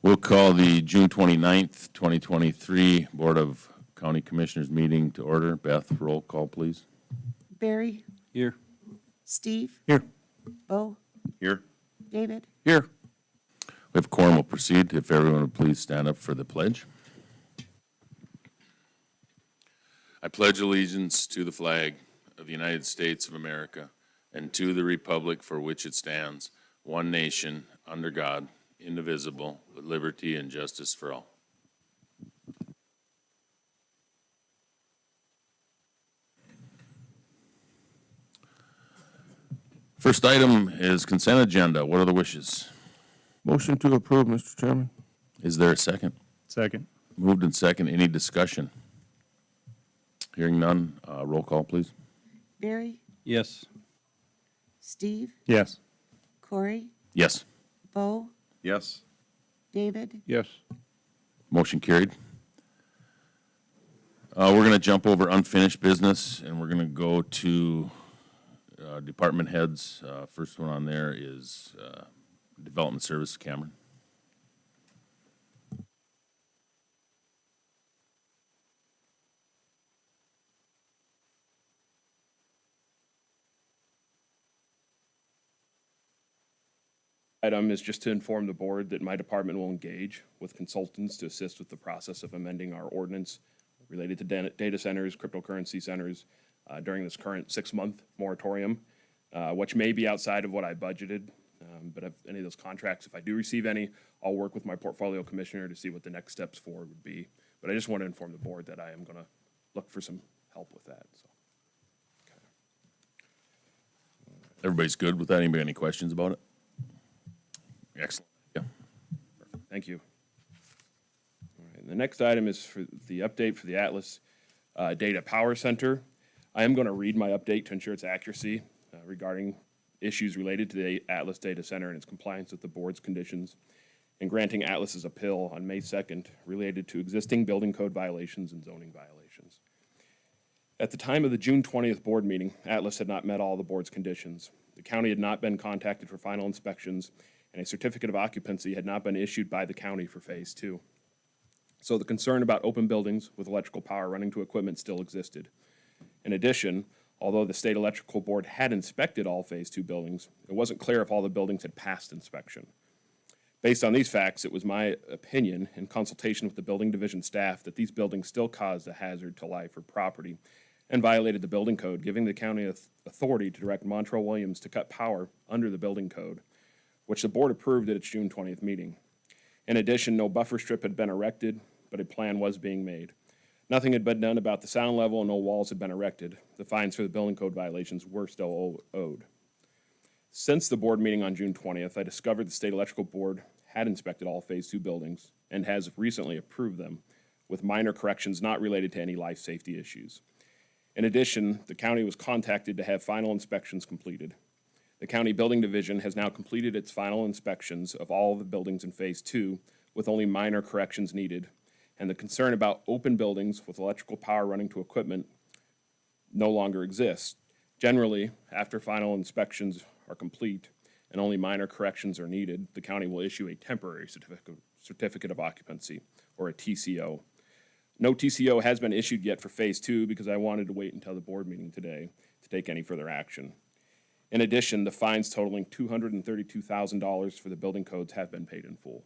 We'll call the June 29th, 2023 Board of County Commissioners meeting to order. Beth, roll call, please. Barry, Here. Steve, Here. Bo, Here. David. Here. We have quorum. Will proceed. If everyone would please stand up for the pledge. I pledge allegiance to the flag of the United States of America and to the republic for which it stands, one nation, under God, indivisible, with liberty and justice for all. First item is consent agenda. What are the wishes? Motion to approve, Mr. Chairman. Is there a second? Second. Moved and second. Any discussion? Hearing none. Roll call, please. Barry, Yes. Steve, Yes. Corey, Yes. Bo, Yes. David. Yes. Motion carried. We're going to jump over unfinished business, and we're going to go to department heads. First one on there is Development Service, Cameron. Item is just to inform the board that my department will engage with consultants to assist with the process of amending our ordinance related to data centers, cryptocurrency centers during this current 6-month moratorium, which may be outside of what I budgeted. But if any of those contracts, if I do receive any, I'll work with my portfolio commissioner to see what the next steps forward would be. But I just want to inform the board that I am going to look for some help with that. So, Everybody's good with that? Anybody got any questions about it? Excellent. Yeah. perfect. Thank you. All right, the next item is for the update for the Atlas Data Power Center. I am going to read my update to ensure its accuracy regarding issues related to the Atlas Data Center and its compliance with the board's conditions, and granting Atlas's appeal on May 2nd related to existing building code violations and zoning violations. At the time of the June 20th board meeting, Atlas had not met all the board's conditions. The county had not been contacted for final inspections, and a certificate of occupancy had not been issued by the county for Phase 2. So the concern about open buildings with electrical power running to equipment still existed. In addition, although the state electrical board had inspected all Phase 2 buildings, it wasn't clear if all the buildings had passed inspection. Based on these facts, it was my opinion, in consultation with the building division staff, that these buildings still caused a hazard to life or property and violated the building code, giving the county authority to direct Montrell Williams to cut power under the building code, which the board approved at its June 20th meeting. In addition, no buffer strip had been erected, but a plan was being made. Nothing had been done about the sound level, and no walls had been erected. The fines for the building code violations were still owed. Since the board meeting on June 20th, I discovered the state electrical board had inspected all Phase 2 buildings and has recently approved them, with minor corrections not related to any life safety issues. In addition, the county was contacted to have final inspections completed. The county building division has now completed its final inspections of all of the buildings in Phase 2 with only minor corrections needed, and the concern about open buildings with electrical power running to equipment no longer exists. Generally, after final inspections are complete and only minor corrections are needed, the county will issue a temporary certificate of occupancy, or a TCO. No TCO has been issued yet for Phase 2 because I wanted to wait until the board meeting today to take any further action. In addition, the fines totaling $232,000 for the building codes have been paid in full.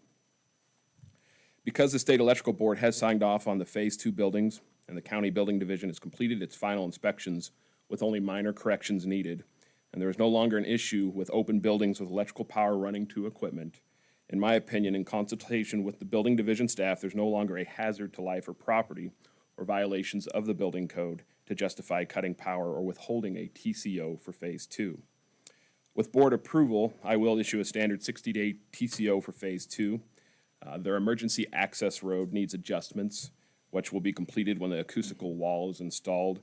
Because the state electrical board has signed off on the Phase 2 buildings and the county building division has completed its final inspections with only minor corrections needed, and there is no longer an issue with open buildings with electrical power running to equipment, in my opinion, in consultation with the building division staff, there's no longer a hazard to life or property or violations of the building code to justify cutting power or withholding a TCO for Phase 2. With board approval, I will issue a standard 60-day TCO for Phase 2. Their emergency access road needs adjustments, which will be completed when the acoustical wall is installed.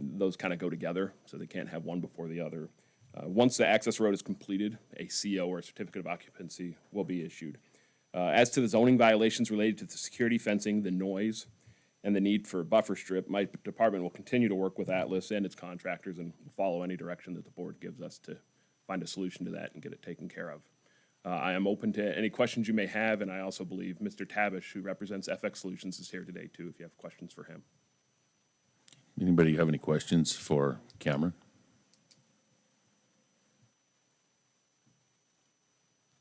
Those kind of go together, so they can't have one before the other. Once the access road is completed, a CO, or a certificate of occupancy, will be issued. As to the zoning violations related to the security fencing, the noise, and the need for a buffer strip, my department will continue to work with Atlas and its contractors and follow any direction that the board gives us to find a solution to that and get it taken care of. I am open to any questions you may have, and I also believe Mr. Tabish, who represents FX Solutions, is here today too, if you have questions for him. Anybody have any questions for Cameron?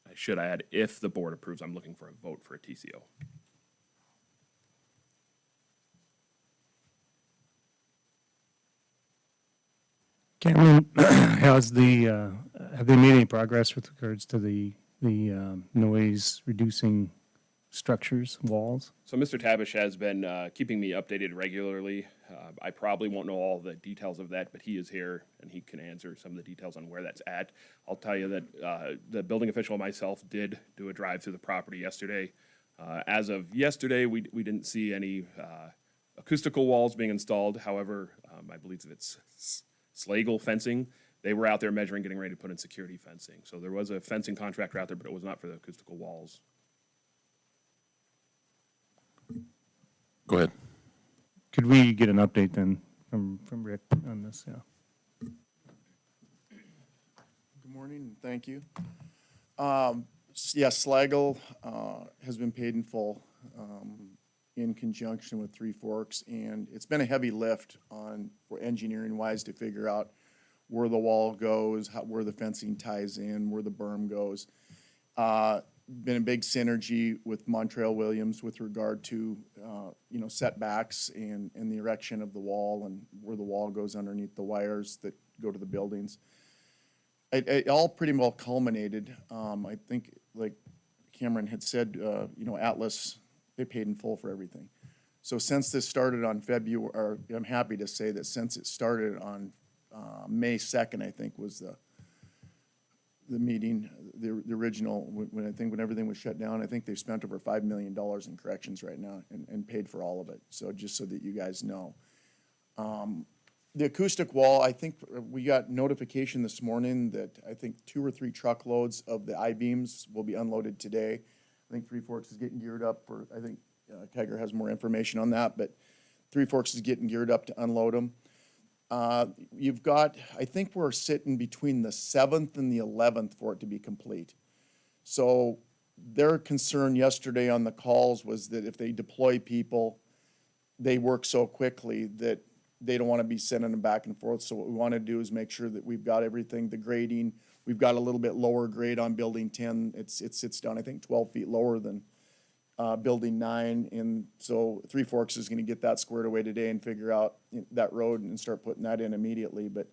I should add, if the board approves, I'm looking for a vote for a TCO. Cameron, have they made any progress with regards to the noise reducing structures, walls? So Mr. Tabish has been keeping me updated regularly. I probably won't know all the details of that, but he is here and he can answer some of the details on where that's at. I'll tell you that the building official and myself did do a drive through the property yesterday. As of yesterday, we didn't see any acoustical walls being installed. However, I believe it's Slagle fencing. They were out there measuring, getting ready to put in security fencing. So there was a fencing contractor out there, but it was not for the acoustical walls. Go ahead. Could we get an update then from Rick on this? Yeah. Good morning, and thank you. Yes, Slagle has been paid in full in conjunction with Three Forks, and it's been a heavy lift for engineering-wise to figure out where the wall goes, where the fencing ties in, where the berm goes. Been a big synergy with Montreal Williams with regard to, setbacks and the erection of the wall and where the wall goes underneath the wires that go to the buildings. It all pretty well culminated. I think, like Cameron had said, Atlas, they paid in full for everything. So since this started on I'm happy to say that since it started on May 2nd, I think was the meeting, the original, when everything was shut down, I think they've spent over $5 million in corrections right now and paid for all of it. So just so that you guys know. The acoustic wall, I think we got notification this morning that I think 2 or 3 truckloads of the I-beams will be unloaded today. I think Three Forks is getting geared up I think Kegger has more information on that, but Three Forks is getting geared up to unload them. I think we're sitting between the 7th and the 11th for it to be complete. So their concern yesterday on the calls was that if they deploy people, they work so quickly that they don't want to be sending them back and forth. So what we want to do is make sure that we've got everything, the grading, we've got a little bit lower grade on building 10. It sits down, I think, 12 feet lower than building 9. And so Three Forks is going to get that squared away today and figure out that road and start putting that in immediately. But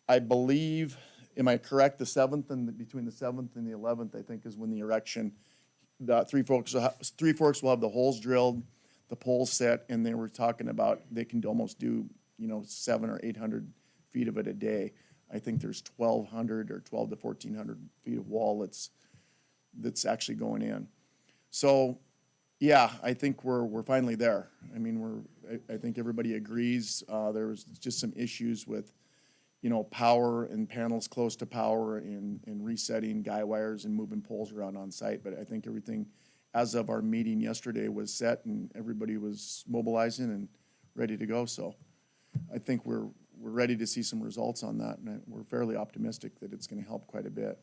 I believe, am I correct, the 7th and between the 7th and the 11th, I think, is when the erection, Three Forks will have the holes drilled, the poles set, and they were talking about they can almost do 700 or 800 feet of it a day. I think there's 1,200 or 12 to 1,400 feet of wall that's actually going in. So, yeah, I think we're finally there. I mean, I think everybody agrees. There was just some issues with power and panels close to power and resetting guy wires and moving poles around on site. But I think everything, as of our meeting yesterday, was set and everybody was mobilizing and ready to go. So I think we're ready to see some results on that, and we're fairly optimistic that it's going to help quite a bit.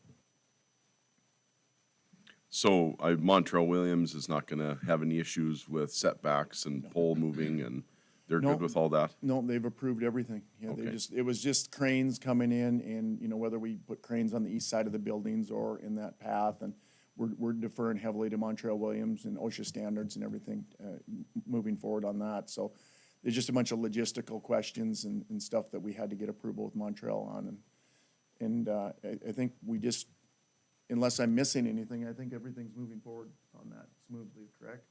So Montreal Williams is not going to have any issues with setbacks and pole moving, and they're No. good with all that? No, they've approved everything. Yeah, Okay. it was just cranes coming in and, whether we put cranes on the east side of the buildings or in that path. And we're deferring heavily to Montreal Williams and OSHA standards and everything, moving forward on that. So there's just a bunch of logistical questions and stuff that we had to get approval with Montreal on. And I think we just, unless I'm missing anything, I think everything's moving forward on that smoothly, correct?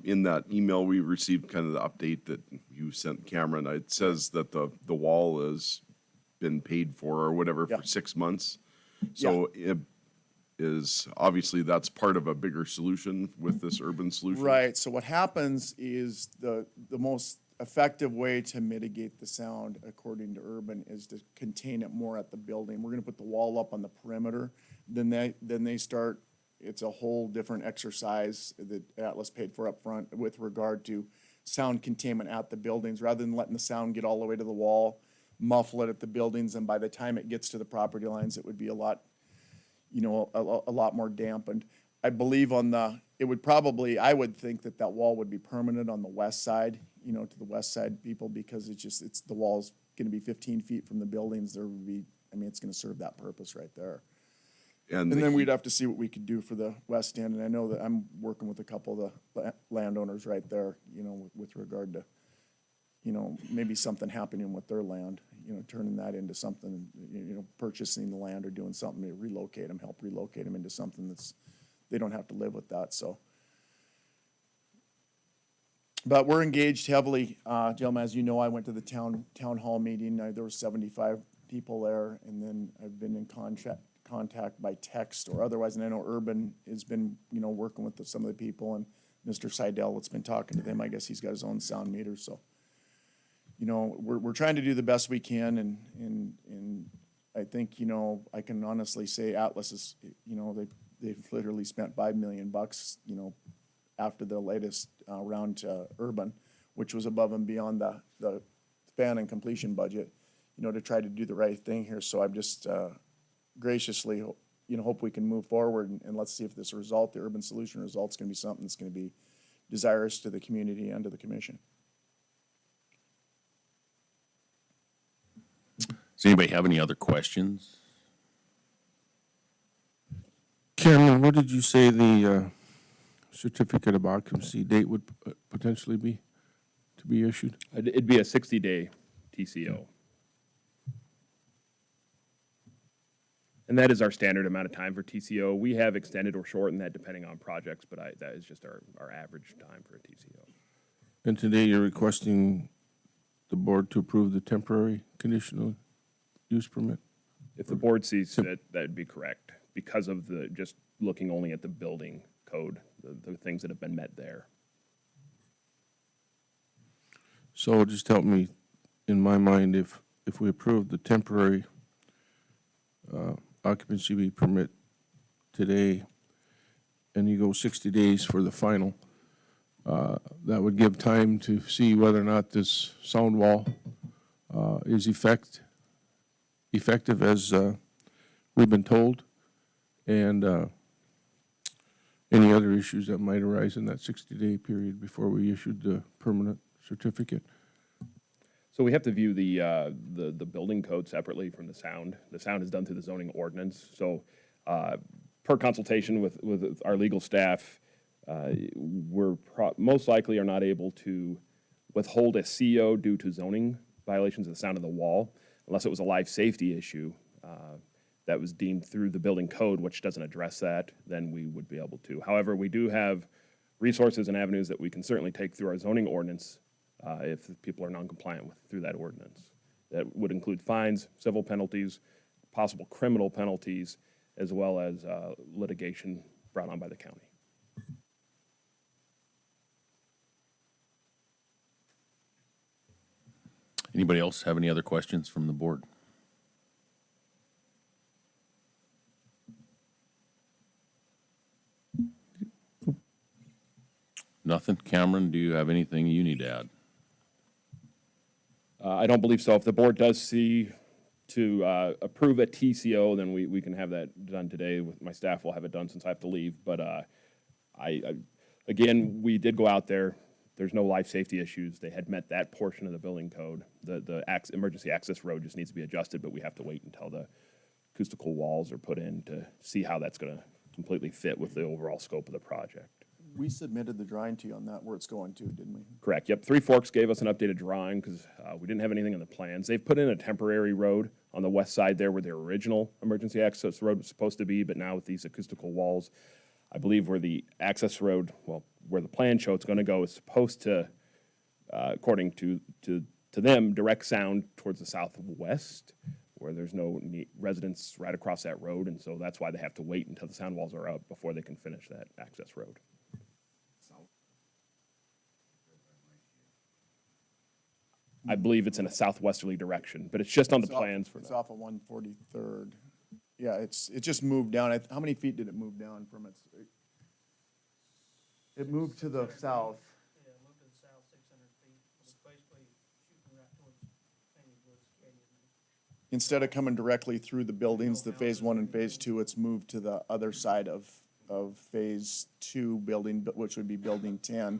In that email, we received kind of the update that you sent Cameron. It says that the wall has been paid for or whatever Yeah. for 6 months. So it is, obviously, that's part of a bigger solution with this urban solution. Right, so what happens is the most effective way to mitigate the sound, according to Urban, is to contain it more at the building. We're gonna put the wall up on the perimeter, then they start, it's a whole different exercise that Atlas paid for up front with regard to sound containment at the buildings. Rather than letting the sound get all the way to the wall, muffle it at the buildings, and by the time it gets to the property lines, it would be a lot, you know, a lot more dampened. I believe it would probably, I would think that that wall would be permanent on the west side, you know, to the west side people, because the wall's gonna be 15 feet from the buildings. There would be, I mean, it's gonna serve that purpose right there. And And then we'd have to see what we could do for the west end, and I know that I'm working with a couple of the landowners right there, you know, with regard to, you know, maybe something happening with their land, you know, turning that into something, you know, purchasing the land or doing something to relocate them, help relocate them into something they don't have to live with that, so. But we're engaged heavily, gentlemen, as you know, I went to the town hall meeting, there were 75 people there, and then I've been in contact by text or otherwise, and I know Urban has been, you know, working with some of the people, and Mr. Seidel that's been talking to them, I guess he's got his own sound meter, so. You know, we're trying to do the best we can, and I think, you know, I can honestly say Atlas is, you know, they've literally spent $5 million, you know, after the latest round to Urban, which was above and beyond the fan and completion budget, you know, to try to do the right thing here. So I'm just graciously, you know, hope we can move forward, and let's see if this result, the Urban Solution result's gonna be something that's gonna be desirous to the community and to the commission. Does anybody have any other questions? Cameron, what did you say the certificate of occupancy date would potentially be, to be issued? It'd be a 60-day TCO. And that is our standard amount of time for TCO. We have extended or shortened that depending on projects, but that is just our average time for a TCO. And today you're requesting the board to approve the temporary conditional use permit? If the board sees fit, that'd be correct, because of just looking only at the building code, the things that have been met there. So just help me, in my mind, if we approve the temporary occupancy permit today, and you go 60 days for the final, that would give time to see whether or not this sound wall is effective as we've been told, and any other issues that might arise in that 60-day period before we issued the permanent certificate. So we have to view the building code separately from the sound. The sound is done through the zoning ordinance. So per consultation with our legal staff, we're most likely are not able to withhold a CO due to zoning violations of the sound of the wall, unless it was a life safety issue that was deemed through the building code, which doesn't address that, then we would be able to. However, we do have resources and avenues that we can certainly take through our zoning ordinance if people are non-compliant through that ordinance. That would include fines, civil penalties, possible criminal penalties, as well as litigation brought on by the county. Anybody else have any other questions from the board? Nothing? Cameron, do you have anything you need to add? I don't believe so. If the board does see to approve a TCO, then we can have that done today. My staff will have it done since I have to leave. But again, we did go out there. There's no life safety issues. They had met that portion of the building code. The emergency access road just needs to be adjusted, but we have to wait until the acoustical walls are put in to see how that's going to completely fit with the overall scope of the project. We submitted the drawing to you on that, where it's going to, didn't we? Correct, yep. Three Forks gave us an updated drawing because we didn't have anything in the plans. They've put in a temporary road on the west side there where their original emergency access road was supposed to be, but now with these acoustical walls, I believe where the access road, well, where the plan show it's going to go is supposed to, according to them, direct sound towards the southwest, where there's no residents right across that road, and so that's why they have to wait until the sound walls are up before they can finish that access road. I believe it's in a southwesterly direction, but it's just on the plans for It's now. off of 143rd. Yeah, it just moved down. How many feet did it move down from its? It moved to the south. Yeah, moved to the south 600 feet. It's basically shooting right towards Canyon Woods Canyon instead of coming directly through the buildings, the phase one and phase two, it's moved to the other side of phase two building, which would be building 10,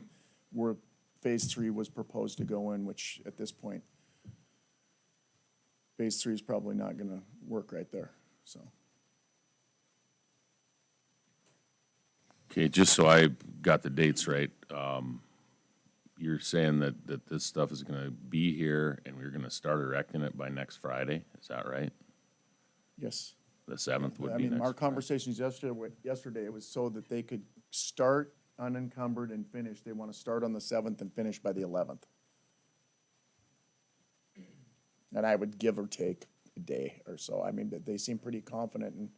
where phase three was proposed to go in, which at this point, phase three is probably not gonna work right there, so. Okay, just so I got the dates right, you're saying that this stuff is gonna be here and we're gonna start erecting it by next Friday, is that right? Yes. The 7th would I be mean, next our Friday. conversations yesterday, it was so that they could start unencumbered and finish. They want to start on the 7th and finish by the 11th. And I would give or take a day or so. I mean, they seem pretty confident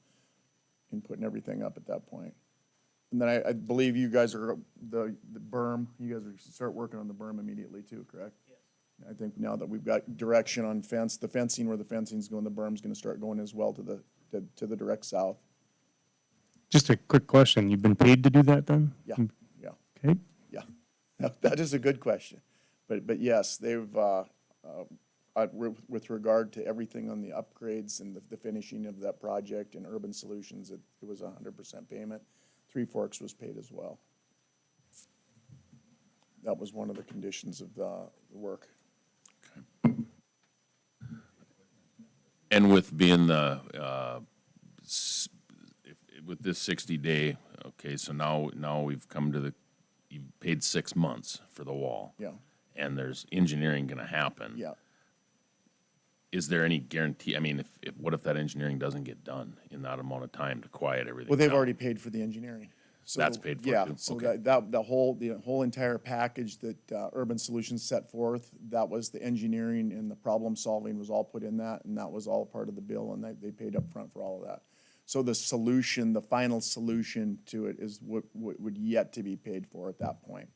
in putting everything up at that point. And then I believe you guys are, the berm, you guys are start working on the berm immediately too, correct? Yes. I think now that we've got direction on fence, the fencing, where the fencing's going, the berm's gonna start going as well to the direct south. Just a quick question. You've been paid to do that then? Yeah, yeah, Okay. yeah. That is a good question. But yes, they've, with regard to everything on the upgrades and the finishing of that project and Urban Solutions, it was 100% payment. Three Forks was paid as well. That was one of the conditions of the work. And with being with this 60-day, okay, so now we've come to you've paid 6 months for the wall. Yeah, And there's engineering gonna happen. yeah. Is there any guarantee, I mean, what if that engineering doesn't get done in that amount of time to quiet everything Well, they've down? already paid for the engineering. So, That's paid for yeah, too? so Okay. the whole entire package that Urban Solutions set forth, that was the engineering and the problem solving was all put in that, and that was all part of the bill, and they paid up front for all of that. So the solution, the final solution to it is what would yet to be paid for at that point.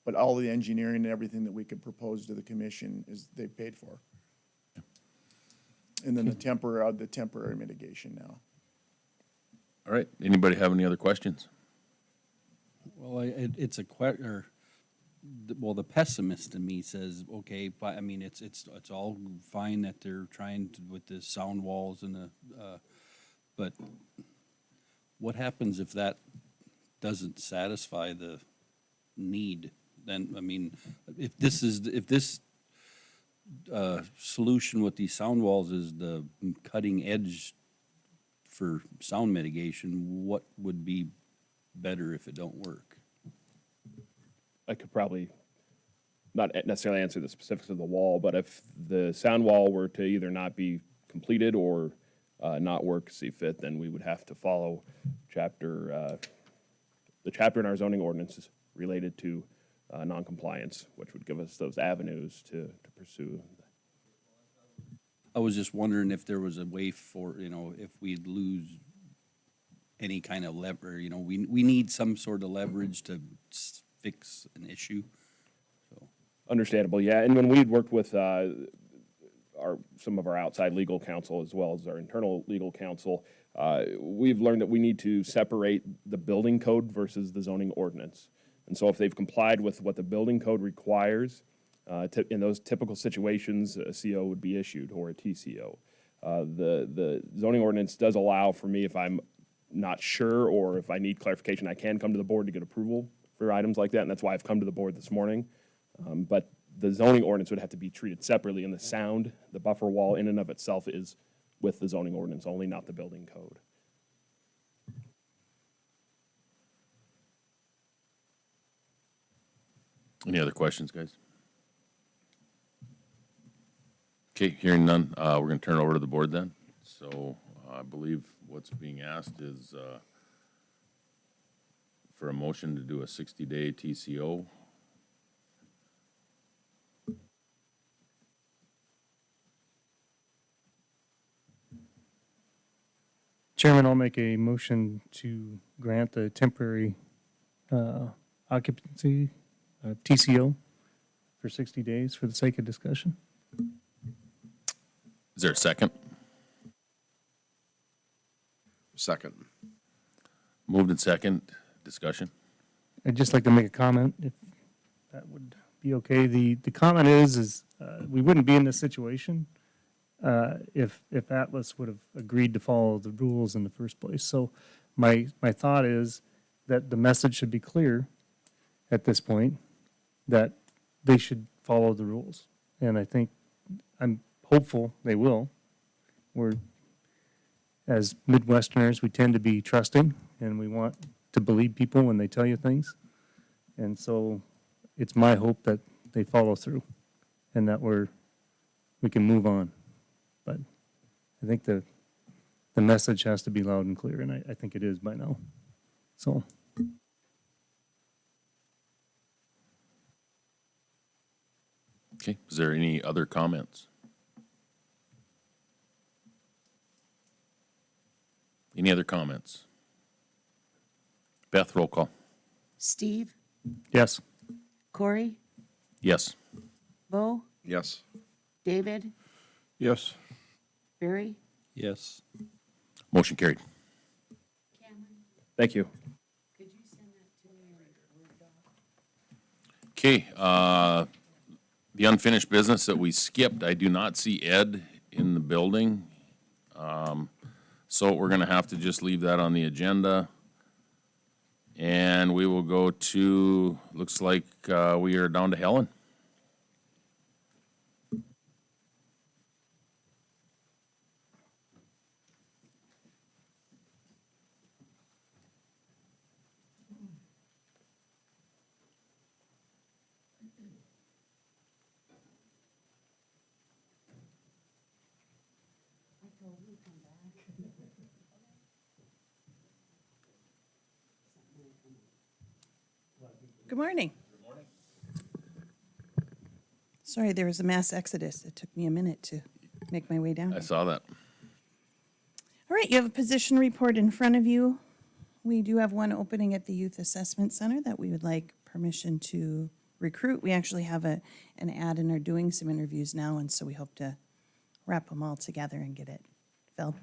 But all the engineering and everything that we could propose to the commission is they paid for. And then the temporary mitigation now. All right, anybody have any other questions? Well, it's a the pessimist in me says, okay, but I mean, it's all fine that they're trying to, with the sound walls and but what happens if that doesn't satisfy the need? Then, I mean, if this solution with these sound walls is the cutting edge for sound mitigation, what would be better if it don't work? I could probably not necessarily answer the specifics of the wall, but if the sound wall were to either not be completed or not work see fit, then we would have to follow the chapter in our zoning ordinances related to noncompliance, which would give us those avenues to pursue. I was just wondering if there was a way for, if we'd lose any kind of lever, we need some sort of leverage to fix an issue. So, Understandable, yeah. And when we'd worked with some of our outside legal counsel as well as our internal legal counsel, we've learned that we need to separate the building code versus the zoning ordinance. And so if they've complied with what the building code requires, in those typical situations, a CO would be issued or a TCO. The zoning ordinance does allow for me, if I'm not sure or if I need clarification, I can come to the board to get approval for items like that, and that's why I've come to the board this morning. But the zoning ordinance would have to be treated separately, and the buffer wall in and of itself is with the zoning ordinance only, not the building code. Any other questions, guys? Okay, hearing none, we're gonna turn it over to the board then. So I believe what's being asked is for a motion to do a 60-day TCO. Chairman, I'll make a motion to grant the temporary occupancy, TCO, for 60 days for the sake of discussion. Is there a second? Second. Moved and second, discussion. I'd just like to make a comment, if that would be okay. The comment is we wouldn't be in this situation if Atlas would have agreed to follow the rules in the first place. So my thought is that the message should be clear at this point, that they should follow the rules. And I think, I'm hopeful they will. We're, as Midwesterners, we tend to be trusting, and we want to believe people when they tell you things. And so it's my hope that they follow through and that we can move on. But I think the message has to be loud and clear, and I think it is by now. So, Okay, is there any other comments? Any other comments? Beth, roll call. Steve, yes. Corey, Yes. Bo, Yes. David, Yes. Barry, Yes. Motion carried. Thank you. Okay, the unfinished business that we skipped, I do not see Ed in the building. So we're gonna have to just leave that on the agenda. And we will go to, looks like, we are down to Helen. Good morning. Sorry, there was a mass exodus. It took me a minute to make my way down. I saw that. All right, you have a position report in front of you. We do have one opening at the Youth Assessment Center that we would like permission to recruit. We actually have an ad and are doing some interviews now, and so we hope to wrap them all together and get it filled.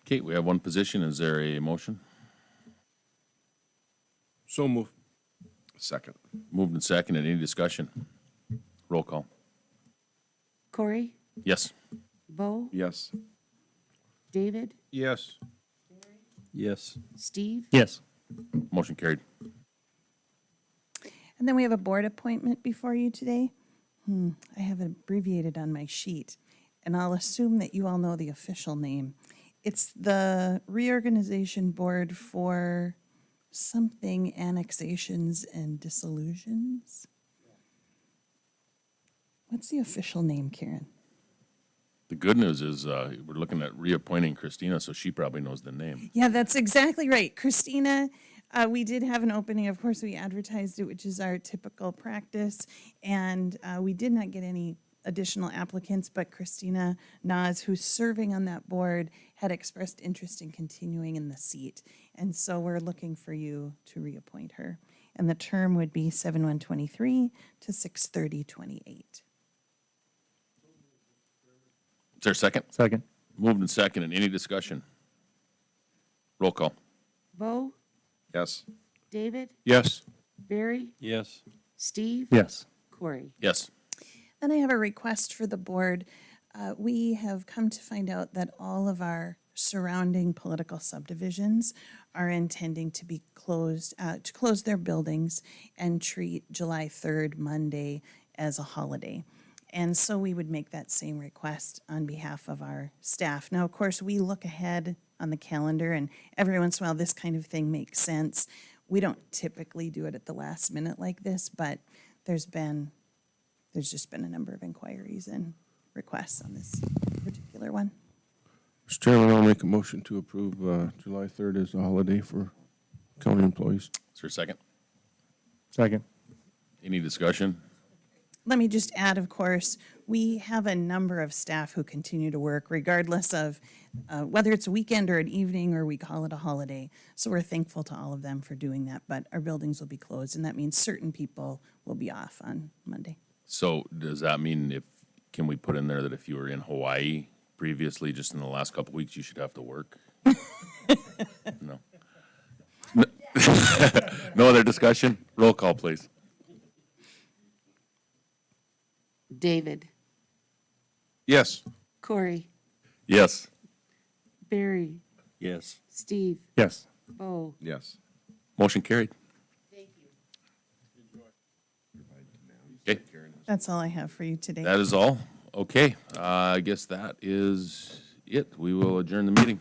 Okay, we have one position. Is there a motion? So move. Second. Moved and seconded. Any discussion? Roll call. Corey, Yes. Bo, Yes. David, Yes. Yes. Steve, Yes. Motion carried. And then we have a board appointment before you today. I have it abbreviated on my sheet, and I'll assume that you all know the official name. It's the Reorganization Board for something annexations and dissolutions. What's the official name, Karen? The good news is, we're looking at reappointing Christina, so she probably knows the name. Yeah, that's exactly right. Christina, we did have an opening. Of course, we advertised it, which is our typical practice. And we did not get any additional applicants, but Christina Nas, who's serving on that board, had expressed interest in continuing in the seat. And so we're looking for you to reappoint her. And the term would be 7/1/23 to 6/30/28. Is there a second? Second. Moved and seconded. Any discussion? Roll call. Bo, Yes. David, Yes. Barry, Yes. Steve, Yes. Corey. Yes. Then I have a request for the board. We have come to find out that all of our surrounding political subdivisions are intending to be closed, to close their buildings and treat July 3rd, Monday, as a holiday. And so we would make that same request on behalf of our staff. Now, of course, we look ahead on the calendar, and every once in a while, this kind of thing makes sense. We don't typically do it at the last minute like this, but there's just been a number of inquiries and requests on this particular one. Mr. Chairman, I'll make a motion to approve July 3rd as a holiday for county employees. Is there a second? Second. Any discussion? Let me just add, of course, we have a number of staff who continue to work regardless of whether it's a weekend or an evening or we call it a holiday. So we're thankful to all of them for doing that, but our buildings will be closed, and that means certain people will be off on Monday. So does that mean can we put in there that if you were in Hawaii previously, just in the last couple weeks, you should have to work? No. No other discussion? Roll call, please. David, Yes. Corey, Yes. Barry, Yes. Steve, Yes. Bo. Yes. Motion carried. Okay, That's all I have for you today. that is all. Okay, I guess that is it. We will adjourn the meeting.